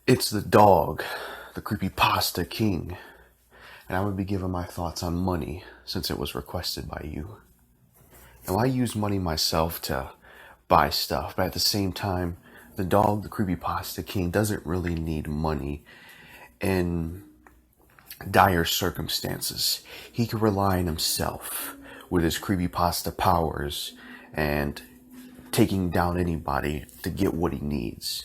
It's the dog, the creepypasta king, and I'm going to be giving my thoughts on money since it was requested by you. Now, I use money myself to buy stuff, but at the same time, the dog, the creepypasta king, doesn't really need money in dire circumstances. He can rely on himself with his creepypasta powers and taking down anybody to get what he needs.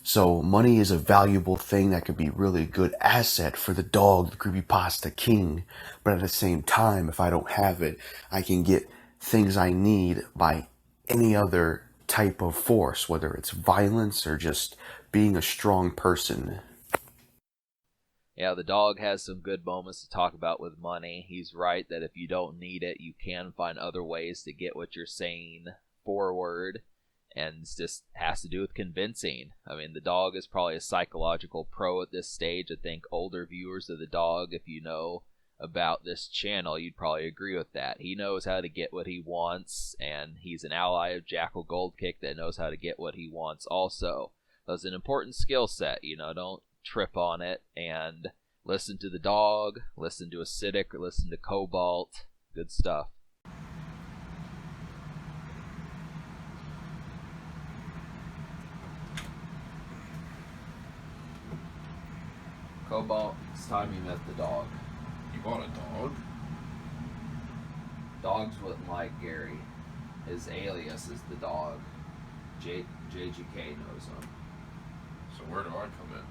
So money is a valuable thing that could be really good asset for the dog, the creepypasta king. But at the same time, if I don't have it, I can get things I need by any other type of force, whether it's violence or just being a strong person. Yeah, the dog has some good moments to talk about with money. He's right that if you don't need it, you can find other ways to get what you're saying forward. And it just has to do with convincing. I mean, the dog is probably a psychological pro at this stage. I think older viewers of the dog, if you know about this channel, you'd probably agree with that. He knows how to get what he wants, and he's an ally of Jackal Goldkick that knows how to get what he wants also. That's an important skill set, don't trip on it, and listen to the dog, listen to Acidic, or listen to Cobalt. Good stuff. Cobalt, it's time you met the dog. You bought a dog? Dogs wouldn't like Gary. His alias is the dog. JGK knows him. So where do I come in?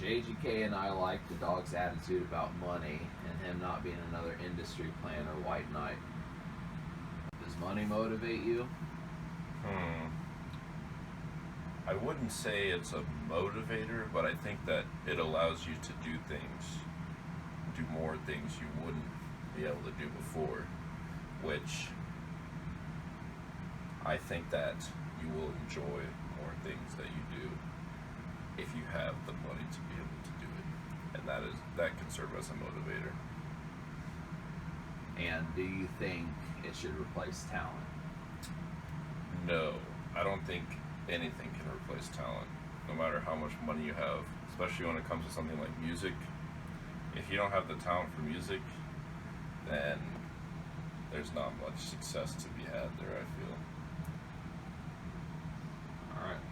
JGK and I like the dog's attitude about money and him not being another industry plan or white knight. Does money motivate you? I wouldn't say it's a motivator, but I think that it allows you to do more things you wouldn't be able to do before, which I think that you will enjoy more things that you do if you have the money to be able to do it, and that can serve as a motivator. And do you think it should replace talent? No, I don't think anything can replace talent, no matter how much money you have, especially when it comes to something like music. If you don't have the talent for music, then there's not much success to be had there, I feel. Alright.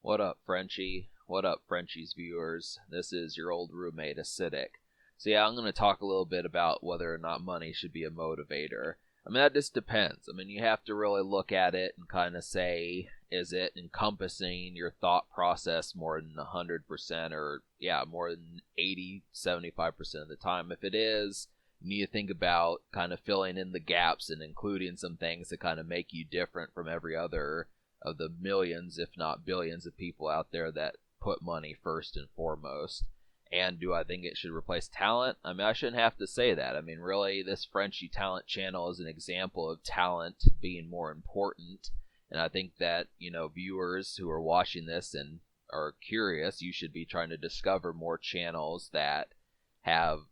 What up, Frenchie? What up, Frenchie's viewers? This is your old roommate, Acidic. So yeah, I'm going to talk a little bit about whether or not money should be a motivator. I mean, that just depends. I mean, you have to really look at it and kind of say, is it encompassing your thought process more than 100% or, more than 80, 75% of the time? If it is, you need to think about kind of filling in the gaps and including some things that kind of make you different from every other of the millions, if not billions, of people out there that put money first and foremost. And do I think it should replace talent? I mean, I shouldn't have to say that. I mean, really, this Frenchie Talent channel is an example of talent being more important. And I think that, viewers who are watching this and are curious, you should be trying to discover more channels that have,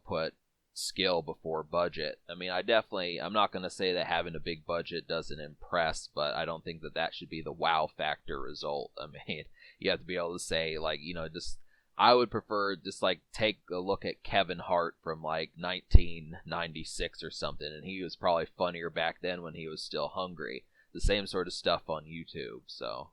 put skill before budget. I mean, I'm not going to say that having a big budget doesn't impress, but I don't think that that should be the wow factor result. I mean, you have to be able to say, I would prefer just take a look at Kevin Hart from 1996 or something, and he was probably funnier back then when he was still hungry. The same sort of stuff on YouTube. So